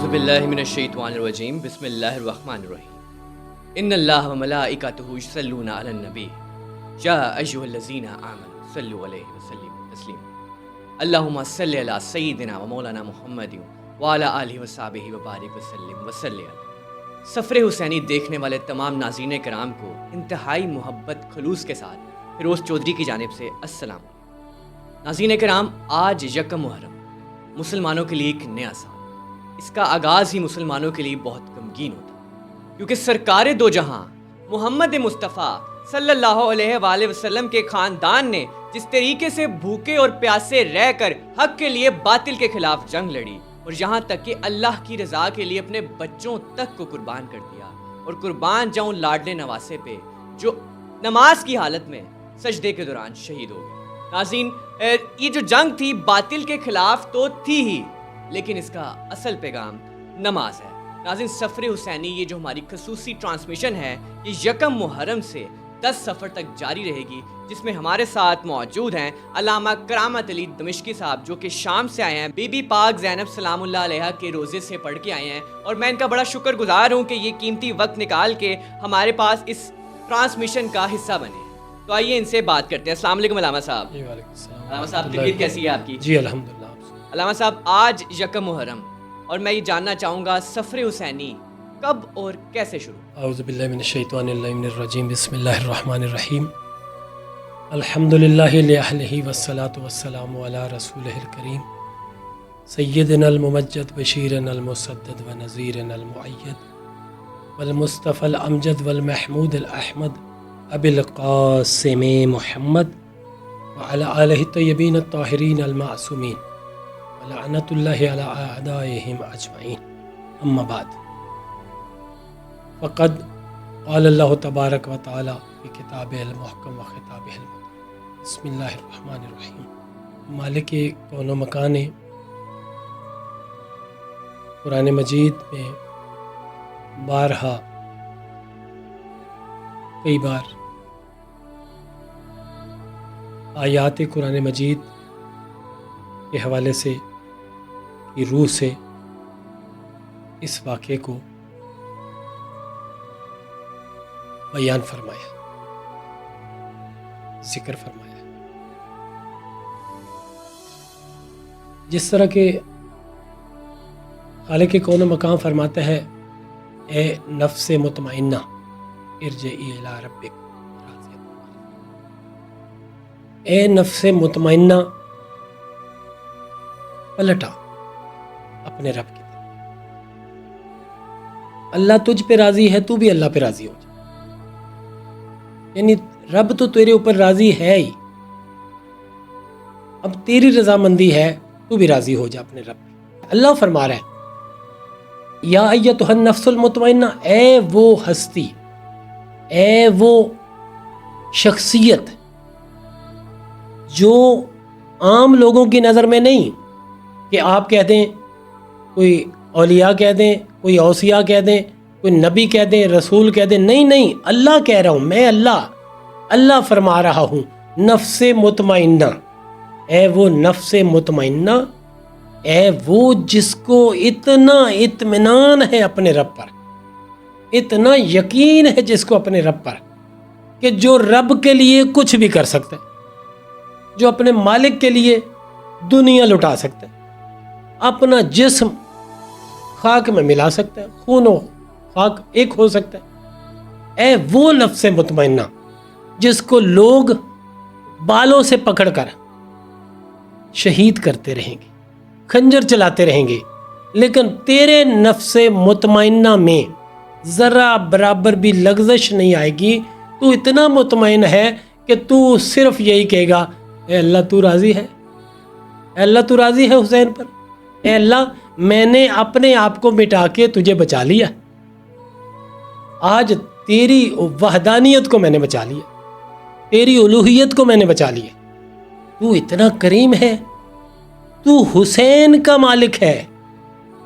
اعوذ باللہ من الشیطان الرجیم بسم اللہ الرحمن الرحیم ان اللہ و ملائکتہ یصلون علی النبی یا ایھا الذین آمنوا صلوا علیہ وسلموا تسلیما اللہم صل علی سیدنا و مولانا محمد وعلی آلہ وصحبہ وبارک وسلم وصلی علیہ۔ سفر حسینی دیکھنے والے تمام ناظرین کرام کو انتہائی محبت خلوص کے ساتھ فیروز چودھری کی جانب سے السلام علیکم۔ ناظرین کرام، آج یکم محرم مسلمانوں کے لیے ایک نیا سال، اس کا آغاز ہی مسلمانوں کے لیے بہت غمگین ہوتا ہے، کیونکہ سرکار دو جہاں محمد مصطفیٰ صلی اللہ علیہ وآلہ وسلم کے خاندان نے جس طریقے سے بھوکے اور پیاسے رہ کر حق کے لیے باطل کے خلاف جنگ لڑی اور یہاں تک کہ اللہ کی رضا کے لیے اپنے بچوں تک کو قربان کر دیا، اور قربان جاؤں لاڈلے نواسے پہ جو نماز کی حالت میں سجدے کے دوران شہید ہو گئے۔ ناظرین، یہ جو جنگ تھی باطل کے خلاف تو تھی ہی، لیکن اس کا اصل پیغام نماز ہے۔ ناظرین، سفر حسینی یہ جو ہماری خصوصی ٹرانسمیشن ہے یہ یکم محرم سے 10 سفر تک جاری رہے گی، جس میں ہمارے ساتھ موجود ہیں علامہ کرامت علی دمشقی صاحب جو کہ شام سے آئے ہیں، بی بی پاک زینب سلام اللہ علیہا کے روزے سے پڑھ کے آئے ہیں، اور میں ان کا بڑا شکر گزار ہوں کہ یہ قیمتی وقت نکال کے ہمارے پاس اس ٹرانسمیشن کا حصہ بنے۔ تو آئیے ان سے بات کرتے ہیں۔ السلام علیکم علامہ صاحب۔ جی وعلیکم السلام۔ علامہ صاحب، طبیعت کیسی ہے آپ کی؟ جی الحمدللہ۔ علامہ صاحب، آج یکم محرم، اور میں یہ جاننا چاہوں گا سفر حسینی کب اور کیسے شروع؟ اعوذ باللہ من الشیطان الرجیم بسم اللہ الرحمن الرحیم الحمدللہ لأہلہ والصلاة والسلام علی رسولہ الکریم سیدنا الممجد بشیرنا المسدد ونذیرنا المؤید والمصطفى الامجد والمحمود الاحمد ابی القاسم محمد وعلی آلہ الطیبین الطاہرین المعصومین ولعنت اللہ علی اعدائہم اجمعین، اما بعد فقد قال اللہ تبارک و تعالی فی کتابہ المحکم و خطابہ المتین بسم اللہ الرحمن الرحیم۔ مالک کون و مکان قرآن مجید میں بارہا کئی بار آیات قرآن مجید کے حوالے سے کی روح سے اس واقعے کو بیان فرمایا، ذکر فرمایا، جس طرح کہ خالق کون و مقام فرماتا ہے اے نفس مطمئنہ ارجعی الی ربک، اے نفس مطمئنہ پلٹا اپنے رب کی طرف، اللہ تجھ پہ راضی ہے تو بھی اللہ پہ راضی ہو جا، یعنی رب تو تیرے اوپر راضی ہے ہی، اب تیری رضامندی ہے تو بھی راضی ہو جا اپنے رب پہ۔ اللہ فرما رہا ہے یا ایتھا النفس المطمئنہ، اے وہ ہستی، اے وہ شخصیت جو عام لوگوں کی نظر میں نہیں کہ آپ کہہ دیں، کوئی اولیاء کہہ دیں، کوئی اوصیاء کہہ دیں، کوئی نبی کہہ دیں، رسول کہہ دیں، نہیں، اللہ کہہ رہا ہوں، میں اللہ فرما رہا ہوں نفس مطمئنہ، اے وہ نفس مطمئنہ، اے وہ جس کو اتنا اطمینان ہے اپنے رب پر، اتنا یقین ہے جس کو اپنے رب پر کہ جو رب کے لیے کچھ بھی کر سکتا ہے، جو اپنے مالک کے لیے دنیا لٹا سکتا ہے، اپنا جسم خاک میں ملا سکتا ہے، خون و خاک ایک ہو سکتا ہے، اے وہ نفس مطمئنہ جس کو لوگ بالوں سے پکڑ کر شہید کرتے رہیں گے، خنجر چلاتے رہیں گے، لیکن تیرے نفس مطمئنہ میں ذرا برابر بھی لغزش نہیں آئے گی، تو اتنا مطمئن ہے کہ تو صرف یہی کہے گا اے اللہ تو راضی ہے، اے اللہ تو راضی ہے حسین پر، اے اللہ میں نے اپنے آپ کو مٹا کے تجھے بچا لیا، آج تیری وحدانیت کو میں نے بچا لیا، تیری الوہیت کو میں نے بچا لیا، تو اتنا کریم ہے، تو حسین کا مالک ہے،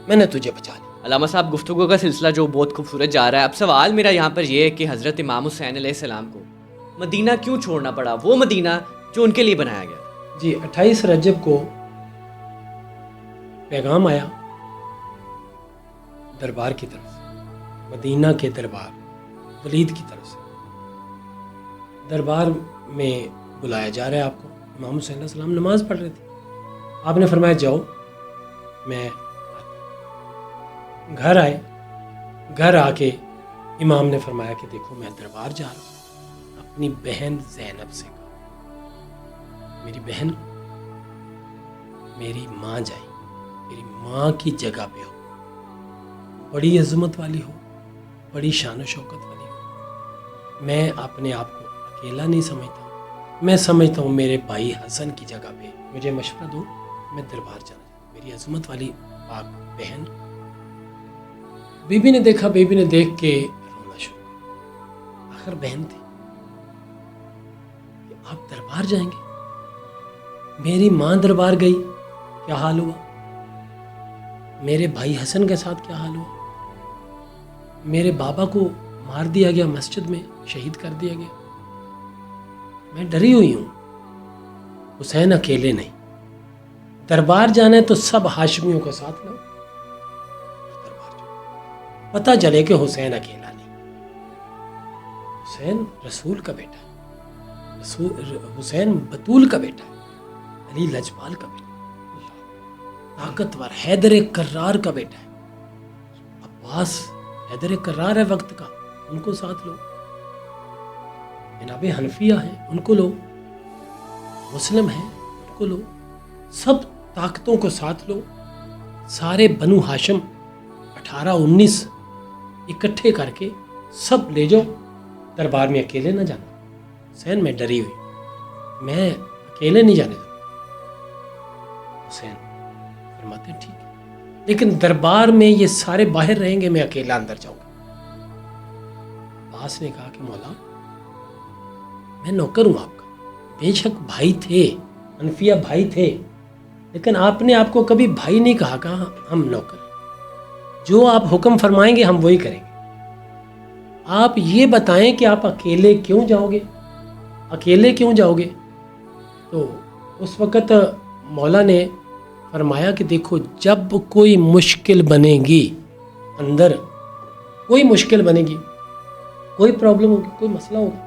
میں نے تجھے بچا لیا۔ علامہ صاحب، گفتگو کا سلسلہ جو بہت خوبصورت جا رہا ہے، اب سوال میرا یہاں پر یہ ہے کہ حضرت امام حسین علیہ السلام کو مدینہ کیوں چھوڑنا پڑا، وہ مدینہ جو ان کے لیے بنایا گیا؟ جی 28 رجب کو پیغام آیا دربار کی طرف سے، مدینہ کے دربار ولید کی طرف سے دربار میں بلایا جا رہا ہے آپ کو۔ امام حسین علیہ السلام نماز پڑھ رہے تھے، آپ نے فرمایا جاؤ میں گھر آئے۔ گھر آ کے امام نے فرمایا کہ دیکھو میں دربار جا رہا ہوں، اپنی بہن زینب سے کہا میری بہن میری ماں جائے، میری ماں کی جگہ پہ ہو، بڑی عظمت والی ہو، بڑی شان و شوکت والی ہو، میں اپنے آپ کو اکیلا نہیں سمجھتا، میں سمجھتا ہوں میرے بھائی حسن کی جگہ پہ مجھے مشورہ دو، میں دربار جانا چاہتا ہوں، میری عظمت والی پاک بہن۔ بی بی نے دیکھا، بی بی نے دیکھ کے رونا شروع کیا، آخر بہن تھی کہ آپ دربار جائیں گے، میری ماں دربار گئی کیا حال ہوا، میرے بھائی حسن کے ساتھ کیا حال ہوا، میرے بابا کو مار دیا گیا، مسجد میں شہید کر دیا گیا، میں ڈری ہوئی ہوں۔ حسین اکیلے نہیں، دربار جانا ہے تو سب ہاشمیوں کو ساتھ لو، دربار جاؤ، پتہ چلے کہ حسین اکیلا نہیں، حسین رسول کا بیٹا ہے، حسین بطول کا بیٹا ہے، علی لجپال کا بیٹا ہے، طاقتور حیدر کرار کا بیٹا ہے، عباس حیدر کرار ہے وقت کا، ان کو ساتھ لو، جناب حنفیہ ہیں ان کو لو، مسلم ہیں ان کو لو، سب طاقتوں کو ساتھ لو، سارے بنو ہاشم 18-19 اکٹھے کر کے سب لے جاؤ، دربار میں اکیلے نہ جانا۔ حسین میں ڈری ہوئی، میں اکیلے نہیں جانے دوں۔ حسین فرماتے ہیں ٹھیک ہے، لیکن دربار میں یہ سارے باہر رہیں گے، میں اکیلا اندر جاؤں گا۔ عباس نے کہا کہ مولا میں نوکر ہوں آپ کا، بے شک بھائی تھے، حنفیہ بھائی تھے، لیکن آپ نے آپ کو کبھی بھائی نہیں کہا، کہا ہم نوکر ہیں، جو آپ حکم فرمائیں گے ہم وہی کریں گے، آپ یہ بتائیں کہ آپ اکیلے کیوں جاؤ گے، اکیلے کیوں جاؤ گے؟ تو اس وقت مولا نے فرمایا کہ دیکھو جب کوئی مشکل بنے گی، اندر کوئی مشکل بنے گی، کوئی پرابلم ہوگی، کوئی مسئلہ ہوگا،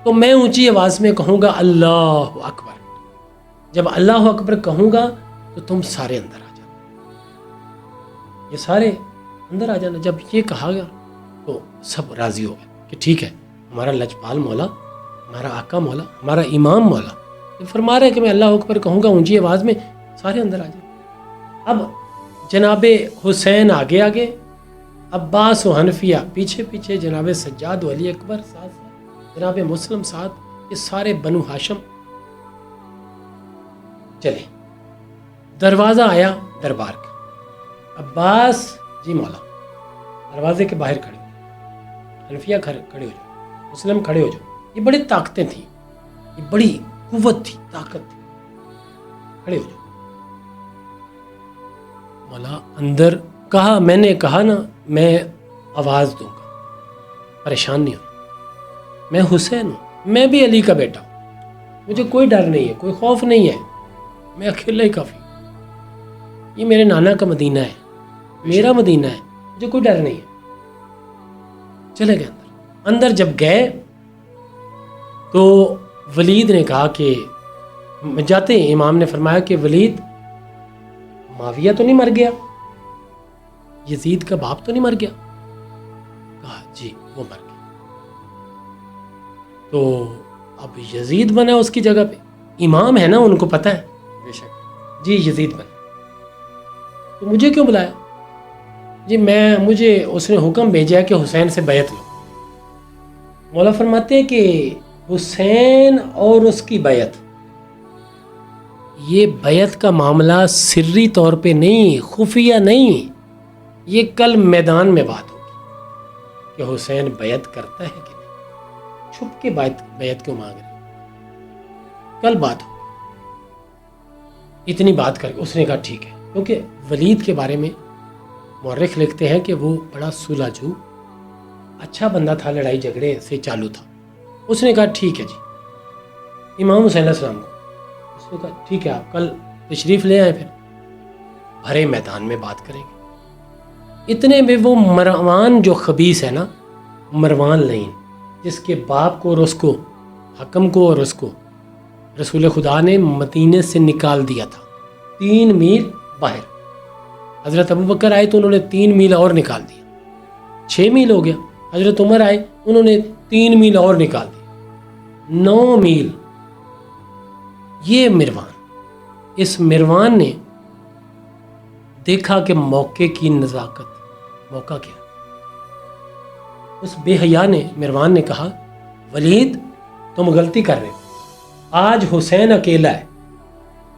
تو میں اونچی آواز میں کہوں گا اللہ اکبر، جب اللہ اکبر کہوں گا تو تم سارے اندر آ جانا، یہ سارے اندر آ جانا۔ جب یہ کہا گیا تو سب راضی ہو گئے کہ ٹھیک ہے، ہمارا لجپال مولا، ہمارا آقا مولا، ہمارا امام مولا یہ فرما رہے کہ میں اللہ اکبر کہوں گا اونچی آواز میں، سارے اندر آ جائیں۔ اب جناب حسین آگے آگے، عباس و حنفیہ پیچھے پیچھے، جناب سجاد و علی اکبر ساتھ ساتھ، جناب مسلم ساتھ، یہ سارے بنو ہاشم چلے۔ دروازہ آیا دربار کا، عباس جی مولا دروازے کے باہر کھڑے ہو، حنفیہ کھڑے ہو جاؤ، مسلم کھڑے ہو جاؤ، یہ بڑی طاقتیں تھیں، یہ بڑی قوت تھی، طاقت تھی، کھڑے ہو جاؤ۔ مولا اندر کہا، میں نے کہا نا میں آواز دوں گا، پریشان نہیں ہونا، میں حسین ہوں، میں بھی علی کا بیٹا ہوں، مجھے کوئی ڈر نہیں ہے، کوئی خوف نہیں ہے، میں اکیلا ہی کافی ہوں، یہ میرے نانا کا مدینہ ہے، میرا مدینہ ہے، مجھے کوئی ڈر نہیں ہے۔ چلے گئے اندر۔ اندر جب گئے تو ولید نے کہا کہ جاتے ہیں امام نے فرمایا کہ ولید معاویہ تو نہیں مر گیا، یزید کا باپ تو نہیں مر گیا؟ کہا جی وہ مر گیا۔ تو اب یزید بنا اس کی جگہ پہ، امام ہے نا، ان کو پتہ ہے، بے شک جی یزید بنا، تو مجھے کیوں بلایا؟ جی مجھے اس نے حکم بھیجا کہ حسین سے بیعت لو۔ مولا فرماتے ہیں کہ حسین اور اس کی بیعت، یہ بیعت کا معاملہ سری طور پہ نہیں، خفیہ نہیں، یہ کل میدان میں بات ہوگی کہ حسین بیعت کرتا ہے کہ نہیں، چھپ کے بیعت کیوں مانگ رہے، کل بات ہوگی۔ اتنی بات کر کے اس نے کہا ٹھیک ہے، کیونکہ ولید کے بارے میں مورخ لکھتے ہیں کہ وہ بڑا صلح جو اچھا بندہ تھا، لڑائی جھگڑے سے چالو تھا۔ اس نے کہا ٹھیک ہے جی، امام حسین علیہ السلام کو اس نے کہا ٹھیک ہے، آپ کل تشریف لے آئیں، پھر بھرے میدان میں بات کریں گے۔ اتنے میں وہ مروان جو خبیث ہے نا، مروان لعین، جس کے باپ کو اور اس کو، حکم کو اور اس کو رسول خدا نے مدینے سے نکال دیا تھا 3 میل باہر۔ حضرت ابوبکر آئے تو انہوں نے 3 میل اور نکال دیا، 6 میل ہو گیا۔ حضرت عمر آئے، انہوں نے 3 میل اور نکال دیا، 9 میل۔ یہ مروان، اس مروان نے دیکھا کہ موقع کی نزاکت، موقع کیا، اس بے حیا نے، مروان نے کہا ولید تم غلطی کر رہے ہو، آج حسین اکیلا ہے۔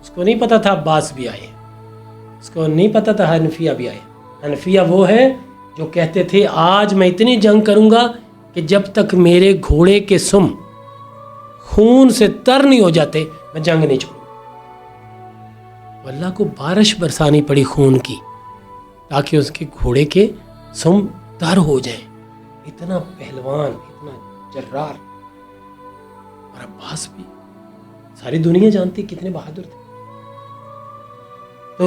اس کو نہیں پتا تھا عباس بھی آئے ہیں، اس کو نہیں پتا تھا حنفیہ بھی آئے۔ حنفیہ وہ ہے جو کہتے تھے آج میں اتنی جنگ کروں گا کہ جب تک میرے گھوڑے کے سم خون سے تر نہیں ہو جاتے میں جنگ نہیں چھوڑوں۔ اللہ کو بارش برسانی پڑی خون کی تاکہ اس کے گھوڑے کے سم تر ہو جائیں۔ اتنا پہلوان، اتنا جرار، اور عباس بھی، ساری دنیا جانتی کتنے بہادر تھے۔ تو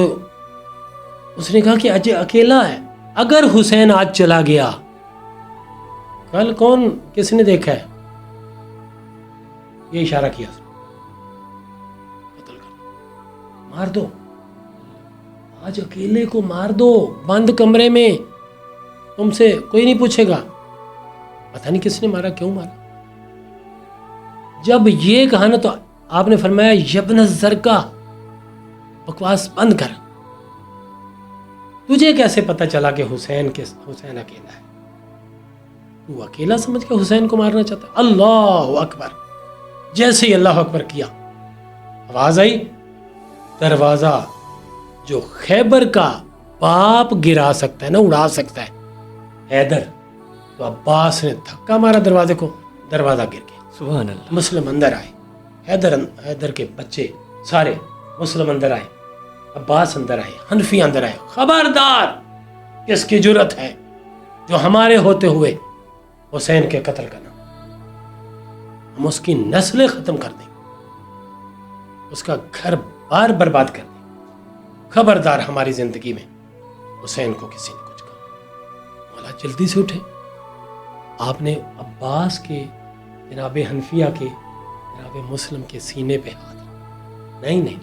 اس نے کہا کہ اجے اکیلا ہے، اگر حسین آج چلا گیا کل کون، کس نے دیکھا ہے؟ یہ اشارہ کیا، قتل کر، مار دو، آج اکیلے کو مار دو، بند کمرے میں، تم سے کوئی نہیں پوچھے گا۔ پتہ نہیں کس نے مارا، کیوں مارا۔ جب یہ کہا نا تو آپ نے فرمایا یبن الزرقا، بکواس بند کر، تجھے کیسے پتا چلا کہ حسین اکیلا ہے؟ تو اکیلا سمجھ کے حسین کو مارنا چاہتا ہے؟ اللہ اکبر۔ جیسے ہی اللہ اکبر کیا، آواز آئی، دروازہ جو خیبر کا باپ گرا سکتا ہے نا، اڑا سکتا ہے، حیدر، تو عباس نے دھکا مارا دروازے کو، دروازہ گر گیا۔ سبحان اللہ۔ مسلم اندر آئے، حیدر کے بچے سارے مسلم اندر آئے، عباس اندر آئے، حنفی اندر آئے۔ خبردار، کس کی جرت ہے جو ہمارے ہوتے ہوئے حسین کے قتل کرنا، ہم اس کی نسلیں ختم کر دیں، اس کا گھر بار برباد کر دیں۔ خبردار، ہماری زندگی میں حسین کو کسی نے کچھ کہا۔ مولا جلدی سے اٹھے، آپ نے عباس کے، جناب حنفیہ کے، جناب مسلم کے سینے پہ ہاتھ رکھا۔ نہیں نہیں،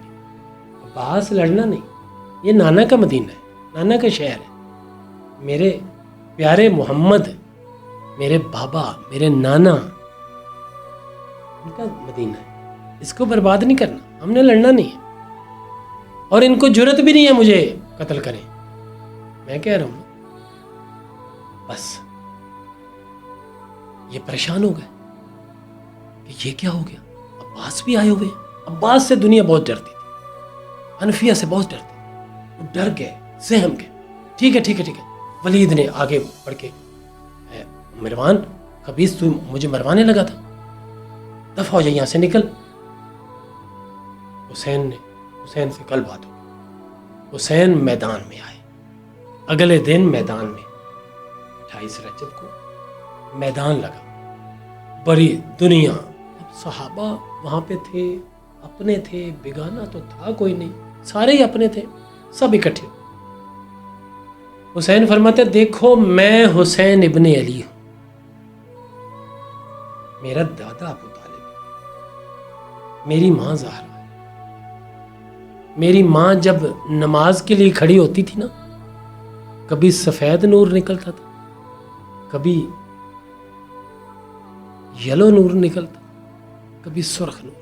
عباس لڑنا نہیں، یہ نانا کا مدینہ ہے، نانا کا شہر ہے، میرے پیارے محمد، میرے بابا، میرے نانا، ان کا مدینہ ہے، اس کو برباد نہیں کرنا، ہم نے لڑنا نہیں ہے، اور ان کو جرت بھی نہیں ہے مجھے قتل کریں۔ میں کہہ رہا ہوں بس، یہ پریشان ہو گئے کہ یہ کیا ہو گیا، عباس بھی آئے ہوئے ہیں۔ عباس سے دنیا بہت ڈرتی تھی، حنفیہ سے بہت ڈرتی تھی، وہ ڈر گئے، سہم گئے۔ ٹھیک ہے ٹھیک ہے ٹھیک ہے۔ ولید نے آگے بڑھ کے، مروان خبیث، تو مجھے مروانے لگا تھا، دفع ہو جائے، یہاں سے نکل۔ حسین سے کل بات ہو۔ حسین میدان میں آئے، اگلے دن میدان میں 28 رجب کو میدان لگا، بڑی دنیا، اب صحابہ وہاں پہ تھے، اپنے تھے، بیگانہ تو تھا کوئی نہیں، سارے ہی اپنے تھے، سب اکٹھے۔ حسین فرماتے دیکھو میں حسین ابن علی ہوں، میرا دادا ابو طالب ہے، میری ماں زہرا ہے۔ میری ماں جب نماز کے لیے کھڑی ہوتی تھی نا، کبھی سفید نور نکلتا تھا، کبھی یلو نور نکلتا، کبھی سرخ نور،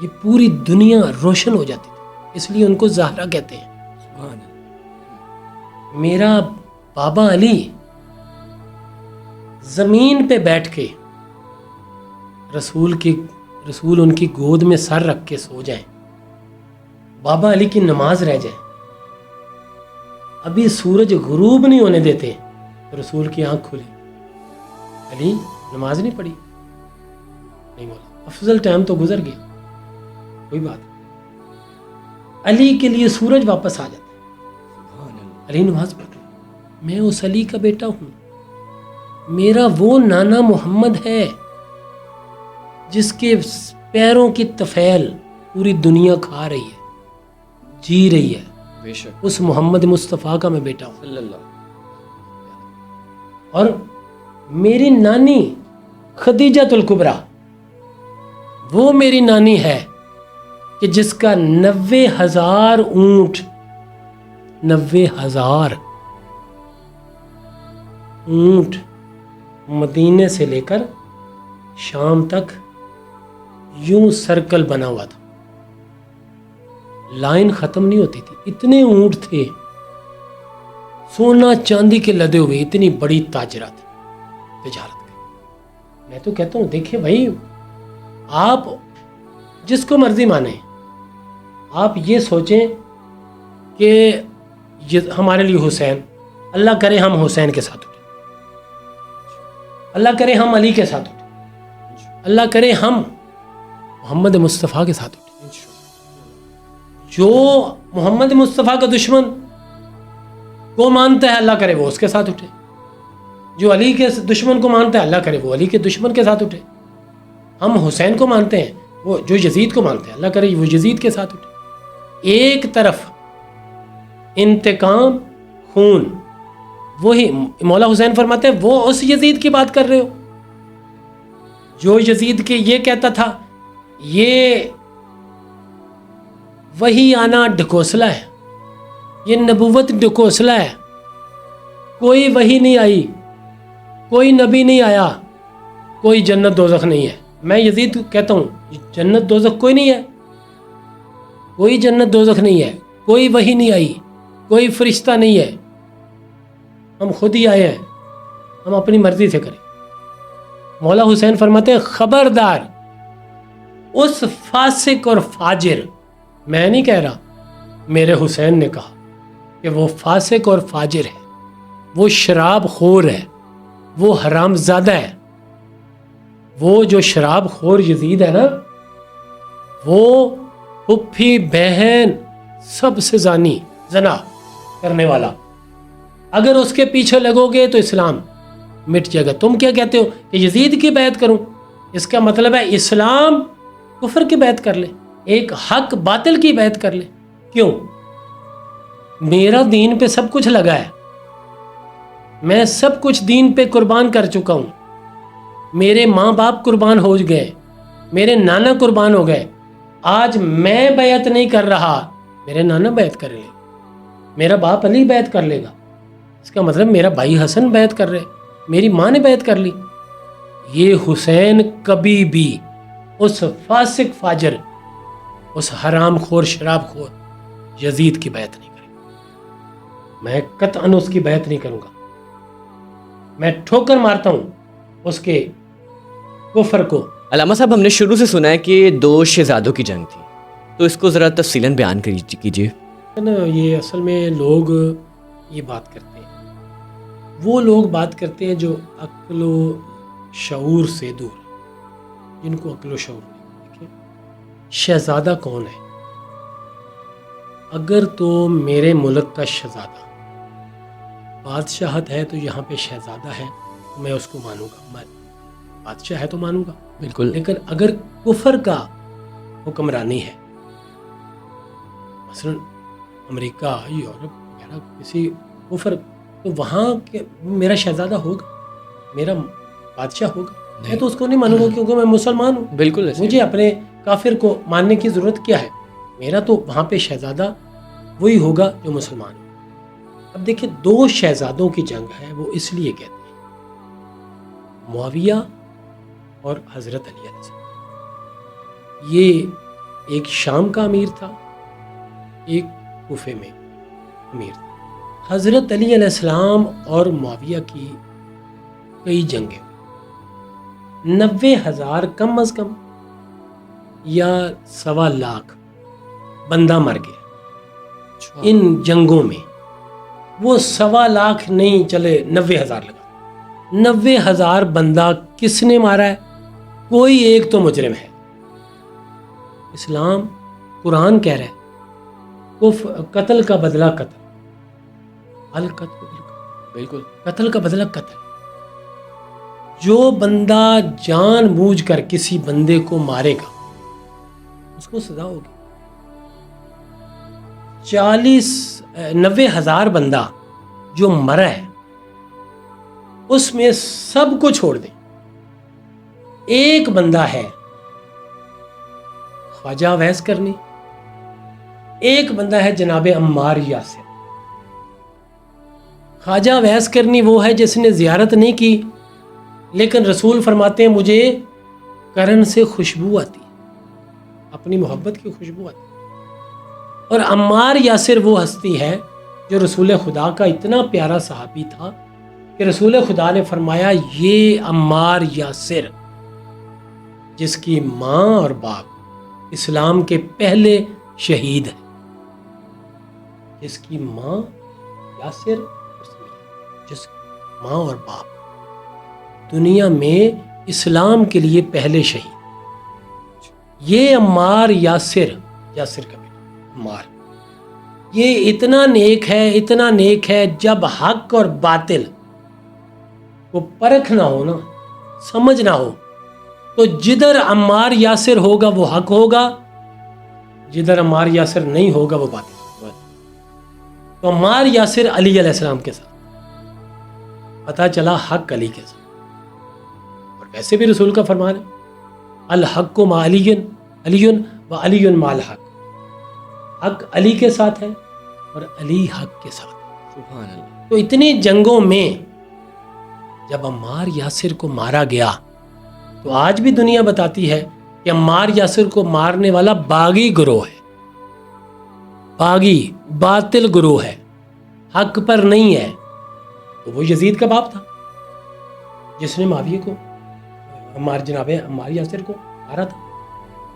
یہ پوری دنیا روشن ہو جاتی تھی، اس لیے ان کو زہرا کہتے ہیں۔ سبحان اللہ۔ میرا بابا علی زمین پہ بیٹھ کے رسول ان کی گود میں سر رکھ کے سو جائیں، بابا علی کی نماز رہ جائے، ابھی سورج غروب نہیں ہونے دیتے تو رسول کی آنکھ کھلی، علی نماز نہیں پڑھی، نہیں بولا، افضل ٹائم تو گزر گیا، کوئی بات نہیں، علی کے لیے سورج واپس آ جاتا ہے، علی نماز پڑھ رہا، میں اس علی کا بیٹا ہوں، میرا وہ نانا محمد ہے جس کے پیروں کی طفیل پوری دنیا کھا رہی ہے، جی رہی ہے، بے شک اس محمد مصطفیٰ کا میں بیٹا ہوں. صلی اللہ. اور میری نانی خدیجۃ الکبریٰ وہ میری نانی ہے کہ جس کا 90,000 اونٹ 90,000 اونٹ مدینے سے لے کر شام تک یوں سرکل بنا ہوا تھا. لائن ختم نہیں ہوتی تھی, اتنے اونٹ تھے, سونا چاندی کے لدے ہوئے, اتنی بڑی تاجرہ تھی تجارت کی. میں تو کہتا ہوں دیکھیں بھائی, آپ جس کو مرضی مانیں, آپ یہ سوچیں کہ ہمارے لیے حسین, اللہ کرے ہم حسین کے ساتھ اٹھیں, اللہ کرے ہم علی کے ساتھ اٹھیں, اللہ کرے ہم محمد مصطفیٰ کے ساتھ اٹھیں. جو محمد مصطفیٰ کا دشمن کو مانتا ہے اللہ کرے وہ اس کے ساتھ اٹھے, جو علی کے دشمن کو مانتا ہے اللہ کرے وہ علی کے دشمن کے ساتھ اٹھے. ہم حسین کو مانتے ہیں, وہ جو یزید کو مانتے ہیں اللہ کرے وہ یزید کے ساتھ اٹھے. ایک طرف انتقام خون, وہی مولا حسین فرماتے ہیں وہ اس یزید کی بات کر رہے ہو جو یزید کے یہ کہتا تھا یہ وہی آنا ڈھکوسلا ہے, یہ نبوت ڈھکوسلا ہے, کوئی وہی نہیں آئی, کوئی نبی نہیں آیا, کوئی جنت دوزخ نہیں ہے. میں یزید کہتا ہوں جنت دوزخ کوئی نہیں ہے, کوئی جنت دوزخ نہیں ہے, کوئی وحی نہیں آئی, کوئی فرشتہ نہیں ہے, ہم خود ہی آئے ہیں, ہم اپنی مرضی سے کریں. مولا حسین فرماتے ہیں خبردار اس فاسق اور فاجر, میں نہیں کہہ رہا, میرے حسین نے کہا کہ وہ فاسق اور فاجر ہے, وہ شراب خور ہے, وہ حرام زادہ ہے. وہ جو شراب خور یزید ہے نا, وہ پھپھی بہن سب سے زنا کرنے والا, اگر اس کے پیچھے لگو گے تو اسلام مٹ جائے گا. تم کیا کہتے ہو کہ یزید کی بیعت کروں, اس کا مطلب ہے اسلام کفر کی بیعت کر لے, ایک حق باطل کی بیعت کر لے. کیوں؟ میرا دین پہ سب کچھ لگا ہے, میں سب کچھ دین پہ قربان کر چکا ہوں, میرے ماں باپ قربان ہو گئے, میرے نانا قربان ہو گئے. آج میں بیعت نہیں کر رہا, میرے نانا بیعت کر لے, میرا باپ علی بیعت کر لے گا, اس کا مطلب میرا بھائی حسن بیعت کر رہے, میری ماں نے بیعت کر لی. یہ حسین کبھی بھی اس فاسق فاجر, اس حرام خور شراب خور یزید کی بیعت نہیں کرے گا. میں قطعاً اس کی بیعت نہیں کروں گا. میں ٹھوکر مارتا ہوں اس کے کفر کو. علامہ صاحب, ہم نے شروع سے سنا ہے کہ 2 شہزادوں کی جنگ تھی, تو اس کو ذرا تفصیلاً بیان کیجیے. یہ اصل میں لوگ یہ بات کرتے ہیں, وہ لوگ بات کرتے ہیں جو عقل و شعور سے دور, جن کو عقل و شعور نہیں. دیکھیں شہزادہ کون ہے؟ اگر تو میرے ملک کا شہزادہ بادشاہت ہے تو یہاں پہ شہزادہ ہے تو میں اس کو مانوں گا, میں بادشاہ ہے تو مانوں گا بالکل. لیکن اگر کفر کا حکمرانی ہے, مثلا امریکہ, یورپ وغیرہ کسی کفر, تو وہاں میرا شہزادہ ہوگا, میرا بادشاہ ہوگا, میں تو اس کو نہیں مانوں گا کیونکہ میں مسلمان ہوں. بالکل, مجھے اپنے کافر کو ماننے کی ضرورت کیا ہے؟ میرا تو وہاں پہ شہزادہ وہی ہوگا جو مسلمان ہو. اب دیکھیں 2 شہزادوں کی جنگ ہے, وہ اس لیے کہتے ہیں معاویہ اور حضرت علی علیہ السلام. یہ ایک شام کا امیر تھا, ایک کوفے میں امیر تھا. حضرت علی علیہ السلام اور معاویہ کی کئی جنگیں, 90,000 کم از کم یا 1.25 بندہ مر گیا ان جنگوں میں. وہ 1.25 نہیں چلے 90,000 لگا. 90,000 بندہ کس نے مارا ہے؟ کوئی ایک تو مجرم ہے. اسلام قرآن کہہ رہا ہے قتل کا بدلہ قتل, القتل بالکل, قتل کا بدلہ قتل. جو بندہ جان بوجھ کر کسی بندے کو مارے گا اس کو سزا ہوگی. 90,000 بندہ جو مرا ہے اس میں سب کو چھوڑ دیں، ایک بندہ ہے خواجہ اویس کرنی، ایک بندہ ہے جناب عمار یاسر۔ خواجہ اویس کرنی وہ ہے جس نے زیارت نہیں کی، لیکن رسول فرماتے ہیں مجھے کرن سے خوشبو آتی، اپنی محبت کی خوشبو آتی۔ اور عمار یاسر وہ ہستی ہے جو رسول خدا کا اتنا پیارا صحابی تھا کہ رسول خدا نے فرمایا یہ عمار یاسر جس کی ماں اور باپ اسلام کے پہلے شہید ہیں، جس کی ماں یاسر، جس کی ماں اور باپ دنیا میں اسلام کے لیے پہلے شہید، یہ عمار یاسر کا بیٹا عمار، یہ اتنا نیک ہے، اتنا نیک ہے، جب حق اور باطل کو پرکھ نہ ہو نا، سمجھ نہ ہو، تو جدھر عمار یاسر ہوگا وہ حق ہوگا، جدھر عمار یاسر نہیں ہوگا وہ باطل ہوگا۔ تو عمار یاسر علی علیہ السلام کے ساتھ، پتہ چلا حق علی کے ساتھ، اور ویسے بھی رسول کا فرمان ہے الحق مع علی و علی مع الحق، حق علی کے ساتھ ہے اور علی حق کے ساتھ۔ سبحان اللہ۔ تو اتنی جنگوں میں جب عمار یاسر کو مارا گیا تو آج بھی دنیا بتاتی ہے کہ عمار یاسر کو مارنے والا باغی گروہ ہے، باغی باطل گروہ ہے، حق پر نہیں ہے۔ تو وہ یزید کا باپ تھا جس نے معاویہ کو جناب عمار یاسر کو مارا تھا،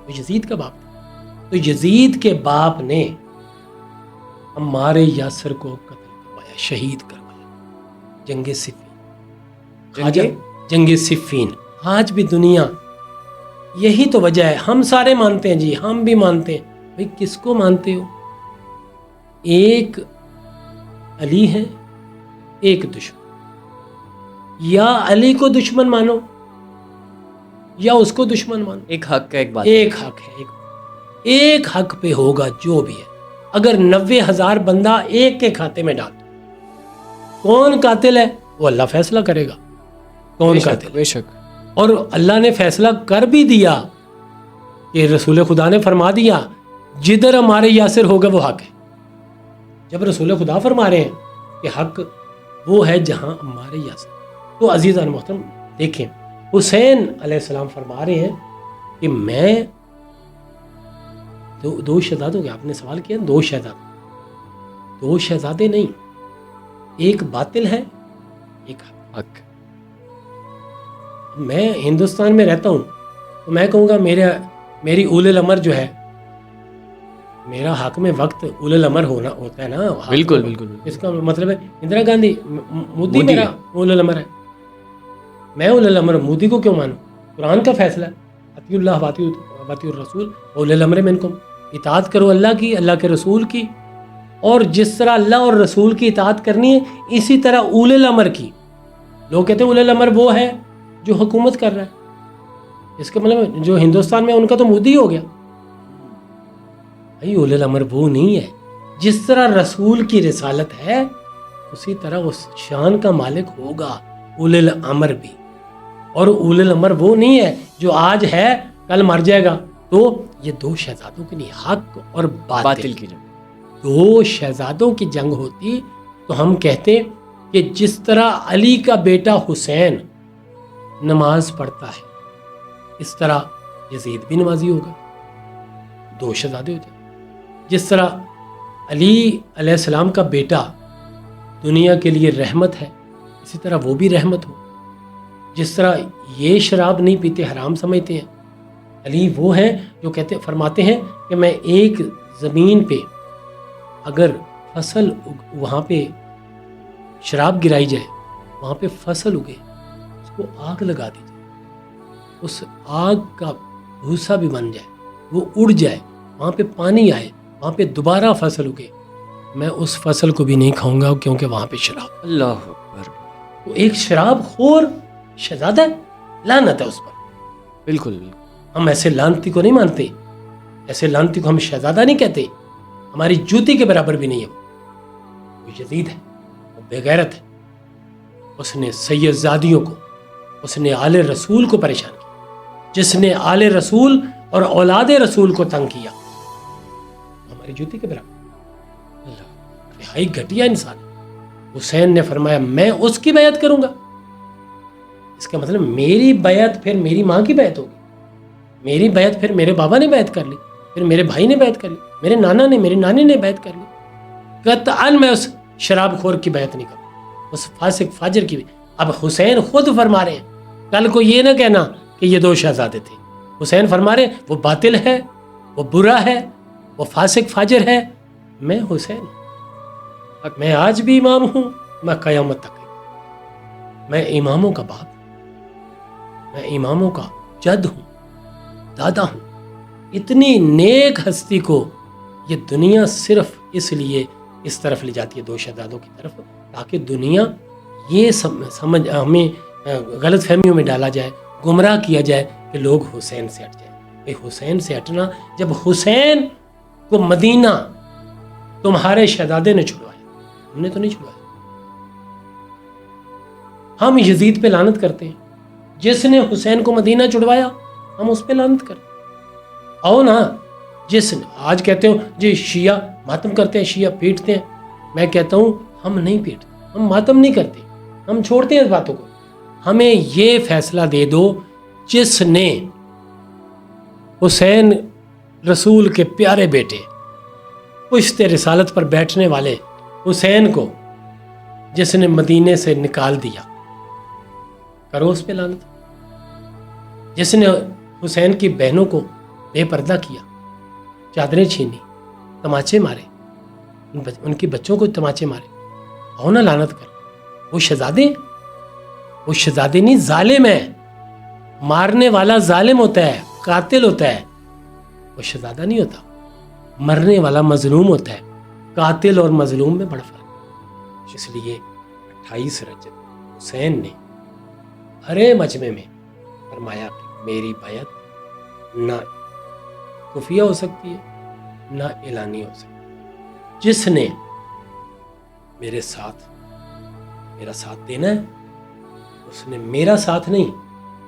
وہ یزید کا باپ تھا۔ تو یزید کے باپ نے عمار یاسر کو قتل کروایا، شہید کروایا، جنگ صفین، جنگ صفین۔ آج بھی دنیا یہی تو وجہ ہے، ہم سارے مانتے ہیں جی، ہم بھی مانتے ہیں، بھئی کس کو مانتے ہو؟ ایک علی ہے، ایک دشمن، یا علی کو دشمن مانو یا اس کو دشمن مانو، ایک حق کا ایک بات، ایک حق ہے، ایک حق پہ ہوگا جو بھی ہے۔ اگر 90,000 بندہ ایک کے کھاتے میں ڈال دو، کون قاتل ہے وہ اللہ فیصلہ کرے گا، کون قاتل، بے شک۔ اور اللہ نے فیصلہ کر بھی دیا کہ رسول خدا نے فرما دیا جدھر ہمارے یاسر ہوگا وہ حق ہے۔ جب رسول خدا فرما رہے ہیں کہ حق وہ ہے جہاں ہمارے یاسر، تو عزیزان محترم دیکھیں، حسین علیہ السلام فرما رہے ہیں کہ میں دو شہزادوں کے، آپ نے سوال کیا، دو شہزادے نہیں، ایک باطل ہے ایک حق۔ میں ہندوستان میں رہتا ہوں تو میں کہوں گا میری اول الامر جو ہے، میرا حق میں وقت اول الامر ہوتا ہے نا، بالکل بالکل۔ اس کا مطلب ہے اندرا گاندھی، مودی میرا اول الامر ہے، میں اول الامر مودی کو کیوں مانوں؟ قرآن کا فیصلہ ہے اطیعوا اللہ واطیعوا الرسول اول الامر منکم، اطاعت کرو اللہ کی، اللہ کے رسول کی، اور جس طرح اللہ اور رسول کی اطاعت کرنی ہے اسی طرح اول الامر کی۔ لوگ کہتے ہیں اول الامر وہ ہے جو حکومت کر رہا ہے، اس کا مطلب جو ہندوستان میں ان کا تو مودی ہو گیا۔ بھائی اول الامر وہ نہیں ہے، جس طرح رسول کی رسالت ہے اسی طرح اس شان کا مالک ہوگا اول الامر بھی، اور اول الامر وہ نہیں ہے جو آج ہے کل مر جائے گا۔ تو یہ دو شہزادوں کی نہیں، حق اور باطل کی جنگ، دو شہزادوں کی جنگ ہوتی تو ہم کہتے کہ جس طرح علی کا بیٹا حسین نماز پڑھتا ہے اس طرح یزید بھی نمازی ہوگا، دو شہزادے ہوتے ہیں۔ جس طرح علی علیہ السلام کا بیٹا دنیا کے لیے رحمت ہے اسی طرح وہ بھی رحمت ہو۔ جس طرح یہ شراب نہیں پیتے، حرام سمجھتے ہیں، علی وہ ہیں جو فرماتے ہیں کہ میں ایک زمین پہ اگر فصل وہاں پہ شراب گرائی جائے، وہاں پہ فصل اگے، اس کو آگ لگا دی جائے، اس آگ کا بھوسا بھی بن جائے، وہ اڑ جائے، وہاں پہ پانی آئے، وہاں پہ دوبارہ فصل اگے، میں اس فصل کو بھی نہیں کھاؤں گا کیونکہ وہاں پہ شراب۔ اللہ اکبر۔ تو ایک شراب خور شہزادہ ہے، لعنت ہے اس پر۔ بالکل بالکل۔ ہم ایسے لعنتی کو نہیں مانتے، ایسے لعنتی کو ہم شہزادہ نہیں کہتے، ہماری جوتی کے برابر بھی نہیں ہے وہ یزید ہے، وہ بے غیرت ہے، اس نے سید زادیوں کو، اس نے آل رسول کو پریشان کیا، جس نے آل رسول اور اولاد رسول کو تنگ کیا ہماری جوتی کے برابر، نہائی گھٹیا انسان ہے۔ حسین نے فرمایا میں اس کی بیعت کروں گا، اس کا مطلب میری بیعت پھر میری ماں کی بیعت ہوگی، میری بیعت پھر میرے بابا نے بیعت کر لی، پھر میرے بھائی نے بیعت کر لی، میرے نانا نے، میری نانی نے بیعت کر لی، قطعاً میں اس شراب خور کی بیعت نہیں کروں، اس فاسق فاجر کی بھی۔ اب حسین خود فرما رہے ہیں، کل کو یہ نہ کہنا کہ یہ دو شہزادے تھے، حسین فرما رہے ہیں وہ باطل ہے، وہ برا ہے، وہ فاسق فاجر ہے، میں حسین ہوں، میں آج بھی امام ہوں، میں قیامت تک ہوں، میں اماموں کا باپ ہوں، میں اماموں کا جد ہوں، دادا ہوں۔ اتنی نیک ہستی کو یہ دنیا صرف اس لیے اس طرف لے جاتی ہے، دو شہزادوں کی طرف، تاکہ دنیا یہ سمجھ ہمیں غلط فہمیوں میں ڈالا جائے، گمراہ کیا جائے کہ لوگ حسین سے ہٹ جائیں۔ بھئی حسین سے ہٹنا، جب حسین کو مدینہ تمہارے شہزادے نے چھڑوایا، ہم نے تو نہیں چھڑوایا۔ ہم یزید پہ لعنت کرتے ہیں، جس نے حسین کو مدینہ چھڑوایا ہم اس پہ لعنت کرتے ہیں۔ آؤ نا، جس نے آج کہتے ہو جی شیعہ ماتم کرتے ہیں، شیعہ پیٹتے ہیں، میں کہتا ہوں ہم نہیں پیٹتے، ہم ماتم نہیں کرتے، ہم چھوڑتے ہیں اس باتوں کو۔ ہمیں یہ فیصلہ دے دو، جس نے حسین رسول کے پیارے بیٹے، پشت رسالت پر بیٹھنے والے حسین کو جس نے مدینے سے نکال دیا، کرو اس پہ لعنت۔ جس نے حسین کی بہنوں کو بے پردہ کیا، چادریں چھینی، تماچے مارے، ان کے بچوں کو تماچے مارے، آؤ نا لعنت کر۔ وہ شہزادے نہیں، ظالم ہے، مارنے والا ظالم ہوتا ہے، قاتل ہوتا ہے، وہ شہزادہ نہیں ہوتا، مرنے والا مظلوم ہوتا ہے۔ قاتل اور مظلوم میں بڑا فرق ہے۔ اس لیے 28 رجب حسین نے ہرے مجمع میں فرمایا کہ میری بیعت نہ خفیہ ہو سکتی ہے نہ اعلانی ہو سکتی ہے۔ جس نے میرا ساتھ دینا ہے، اس نے میرا ساتھ نہیں،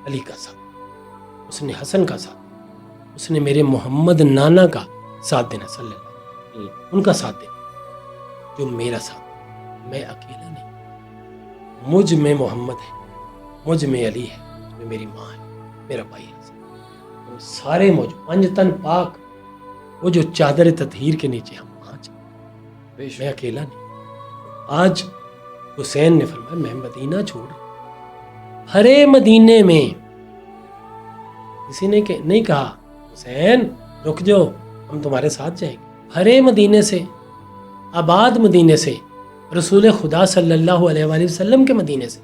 علی کا ساتھ، اس نے حسن کا ساتھ، اس نے میرے محمد نانا کا ساتھ دینا، صلی اللہ علیہ وسلم، ان کا ساتھ دینا، جو میرا ساتھ، میں اکیلا نہیں، مجھ میں محمد ہے، مجھ میں علی ہے، مجھ میں میری ماں ہے، میرا بھائی ہے، ہم سارے موجود، پنجتن پاک، وہ جو چادر تطہیر کے نیچے ہم وہاں چلے، میں اکیلا نہیں۔ آج حسین نے فرمایا میں مدینہ چھوڑ، ہرے مدینے میں کسی نے نہیں کہا حسین رک جاؤ ہم تمہارے ساتھ جائیں گے، ہرے مدینے سے، آباد مدینے سے، رسول خدا صلی اللہ علیہ وآلہ وسلم کے مدینے سے،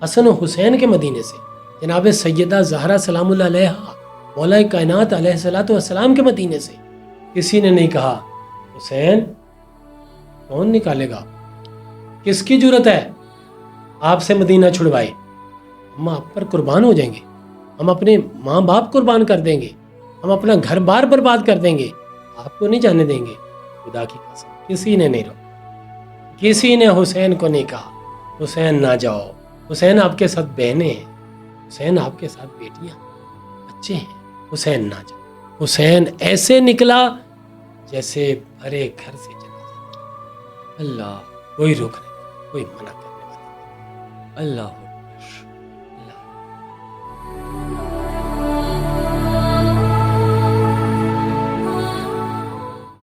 حسن و حسین کے مدینے سے، جناب سیدہ زہرا سلام اللہ علیہ، مولا کائنات علیہ الصلوۃ والسلام کے مدینے سے کسی نے نہیں کہا حسین کون نکالے گا، کس کی جرت ہے آپ سے مدینہ چھڑوائے، ہم آپ پر قربان ہو جائیں گے، ہم اپنے ماں باپ قربان کر دیں گے، ہم اپنا گھر بار برباد کر دیں گے، آپ کو نہیں جانے دیں گے۔ خدا کی قسم کسی نے نہیں روکا، کسی نے حسین کو نہیں کہا حسین نہ جاؤ، حسین آپ کے ساتھ بہنیں ہیں، حسین آپ کے ساتھ بیٹیاں بچے ہیں، حسین نہ جاؤ۔ حسین ایسے نکلا جیسے بھرے گھر سے چلا، اللہ، کوئی روک نہیں، کوئی منع کرنے والا نہیں۔ اللہ